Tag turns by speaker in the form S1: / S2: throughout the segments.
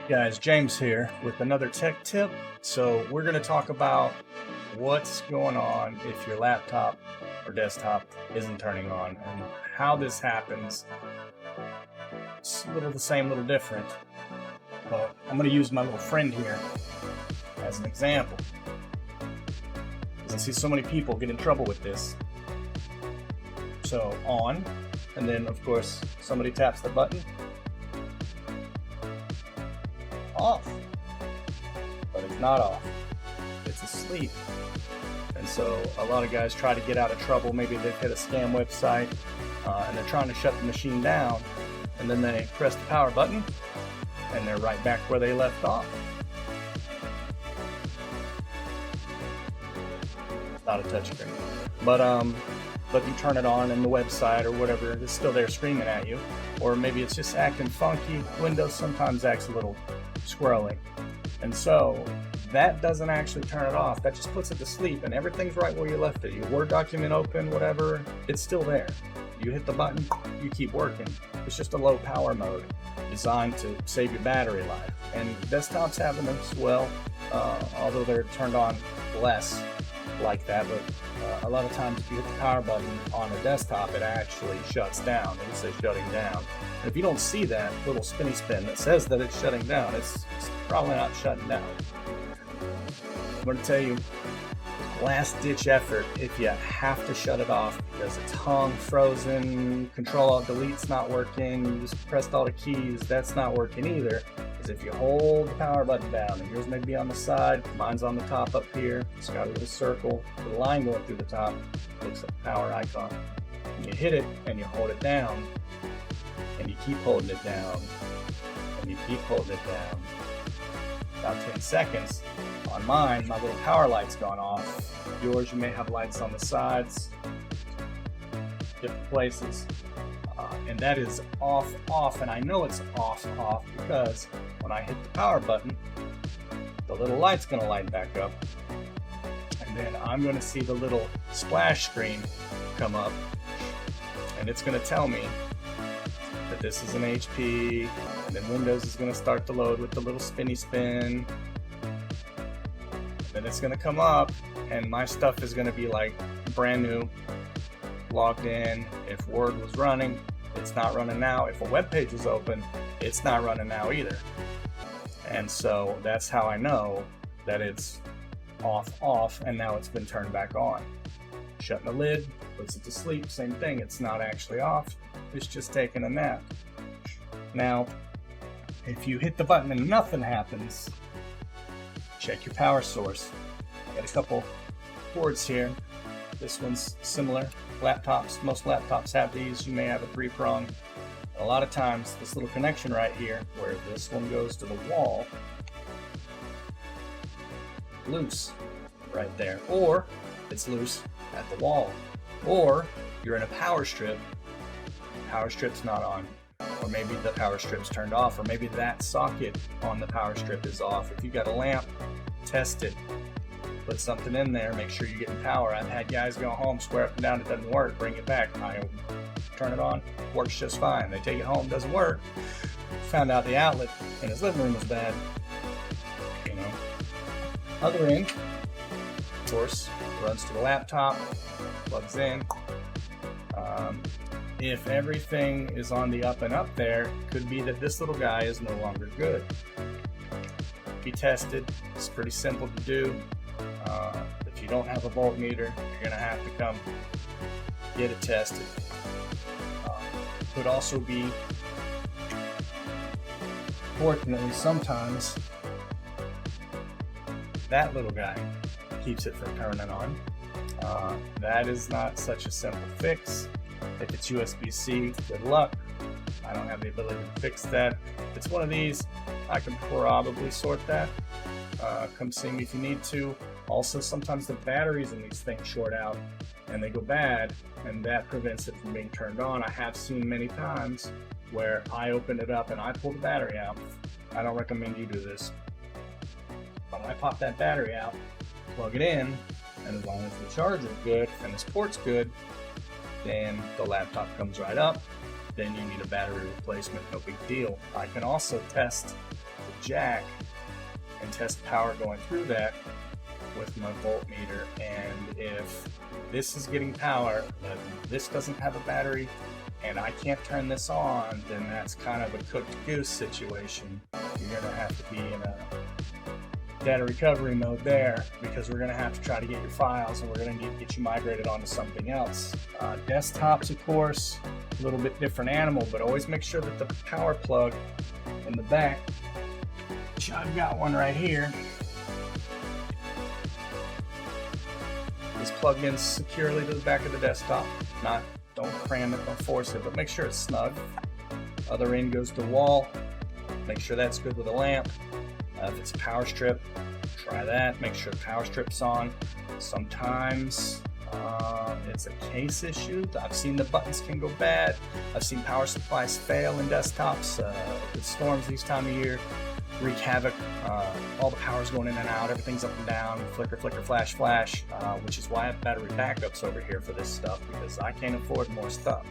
S1: Guys, James here with another tech tip. So we're going to talk about what's going on if your laptop or desktop isn't turning on and how this happens. It's a little the same, little different, but I'm going to use my little friend here as an example, because I see so many people get in trouble with this. So on, and then of course somebody taps the button, off, but it's not off, it's asleep. And so a lot of guys try to get out of trouble. Maybe they've hit a scam website and they're trying to shut the machine down, and then they press the power button and they're right back where they left off. It's not a touchscreen, but you turn it on and the website or whatever is still there screaming at you, or maybe it's just acting funky. Windows sometimes acts a little squirrely, and so that doesn't actually turn it off. That just puts it to sleep, and everything's right where you left it. Your Word document open, whatever, it's still there. You hit the button, you keep working. It's just a low power mode designed to save your battery life. And desktops have them as well, although they're turned on less like that. But a lot of times if you hit the power button on a desktop, it actually shuts down. It says shutting down. And if you don't see that little spinny spin that says that it's shutting down, it's probably not shutting down. I'm going to tell you, last ditch effort, if you have to shut it off because it's hung, frozen, Control-Alt-Delete's not working, you just pressed all the keys, that's not working either, is if you hold the power button down, and yours may be on the side, mine's on the top up here, it's got a little circle, the line going through the top, looks like a power icon. And you hit it and you hold it down, and you keep holding it down, and you keep holding it down. About 10 seconds. On mine, my little power light's gone off. Yours, you may have lights on the sides, different places, and that is off, and I know it's off because when I hit the power button, the little light's going to light back up, and then I'm going to see the little splash screen come up, and it's going to tell me that this is an HP, and then Windows is going to start to load with the little spinny spin. Then it's going to come up and my stuff is going to be like brand new, logged in. If Word was running, it's not running now. If a web page was open, it's not running now either. And so that's how I know that it's off, and now it's been turned back on. Shutting the lid puts it to sleep, same thing. It's not actually off, it's just taking a nap. Now, if you hit the button and nothing happens, check your power source. I got a couple cords here. This one's similar. Laptops, most laptops have these. You may have a 3-prong. A lot of times, this little connection right here, where this one goes to the wall, loose right there, or it's loose at the wall, or you're in a power strip. Power strip's not on, or maybe the power strip's turned off, or maybe that socket on the power strip is off. If you got a lamp, test it. Put something in there, make sure you're getting power. I've had guys go home, swear up and down it doesn't work, bring it back. I turn it on, works just fine. They take it home, doesn't work. Found out the outlet in his living room was bad. You know. Other end, of course, runs to the laptop, plugs in. If everything is on the up and up there, could be that this little guy is no longer good. Be tested. It's pretty simple to do. If you don't have a voltmeter, you're going to have to come get it tested. Could also be, fortunately, sometimes that little guy keeps it from turning on. That is not such a simple fix. If it's USB-C, good luck. I don't have the ability to fix that. If it's one of these, I can probably sort that. Come see me if you need to. Also, sometimes the batteries in these things short out and they go bad, and that prevents it from being turned on. I have seen many times where I open it up and I pull the battery out. I don't recommend you do this. But I pop that battery out, plug it in, and as long as the charger's good and this port's good, then the laptop comes right up. Then you need a battery replacement, no big deal. I can also test the jack and test power going through that with my voltmeter. And if this is getting power, but this doesn't have a battery, and I can't turn this on, then that's kind of a cooked goose situation. You're gonna have to be in a data recovery mode there, because we're gonna have to try to get your files, and we're gonna need to get you migrated onto something else. Desktops, of course, a little bit different animal, but always make sure that the power plug in the back, which I've got one right here, is plugged in securely to the back of the desktop. Don't cram it, don't force it, but make sure it's snug. Other end goes to the wall. Make sure that's good with a lamp. If it's a power strip, try that. Make sure the power strip's on. Sometimes it's a case issue. I've seen the buttons can go bad. I've seen power supplies fail in desktops. The storms this time of year wreak havoc. All the power's going in and out, everything's up and down, flicker, flicker, flash, flash, which is why I have battery backups over here for this stuff, because I can't afford more stuff.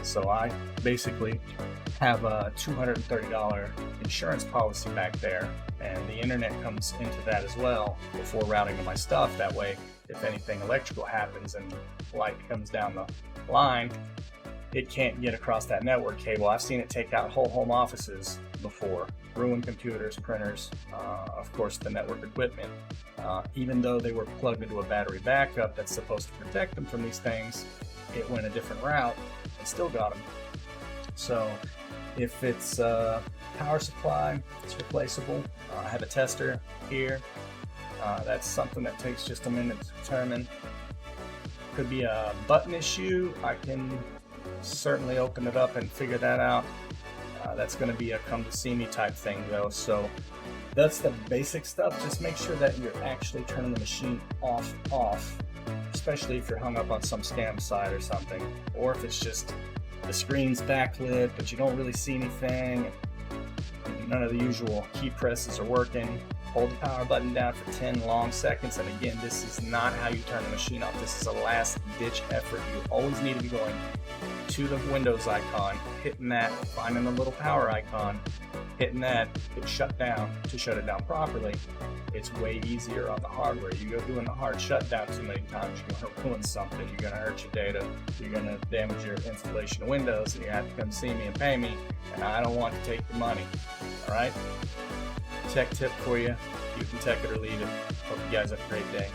S1: So I basically have a $230 insurance policy back there, and the internet comes into that as well before routing to my stuff. That way, if anything electrical happens and light comes down the line, it can't get across that network cable. I've seen it take out whole home offices before, ruin computers, printers, of course the network equipment. Even though they were plugged into a battery backup that's supposed to protect them from these things, it went a different route and still got them. So if it's power supply, it's replaceable. I have a tester here. That's something that takes just a minute to determine. Could be a button issue. I can certainly open it up and figure that out. That's going to be a come to see me type thing though. So that's the basic stuff. Just make sure that you're actually turning the machine off, especially if you're hung up on some scam site or something, or if it's just the screen's backlit but you don't really see anything, none of the usual key presses are working. Hold the power button down for 10 long seconds, and again, this is not how you turn the machine off. This is a last ditch effort. You always need to be going to the Windows icon, hitting that, finding the little power icon, hitting that, hit shut down to shut it down properly. It's way easier on the hardware. You go doing the hard shutdown too many times, you're going to ruin something, you're going to hurt your data, you're going to damage your installation of Windows, and you have to come see me and pay me, and I don't want to take your money. Alright? Tech tip for you. You can tech it or leave it. Hope you guys have a great day.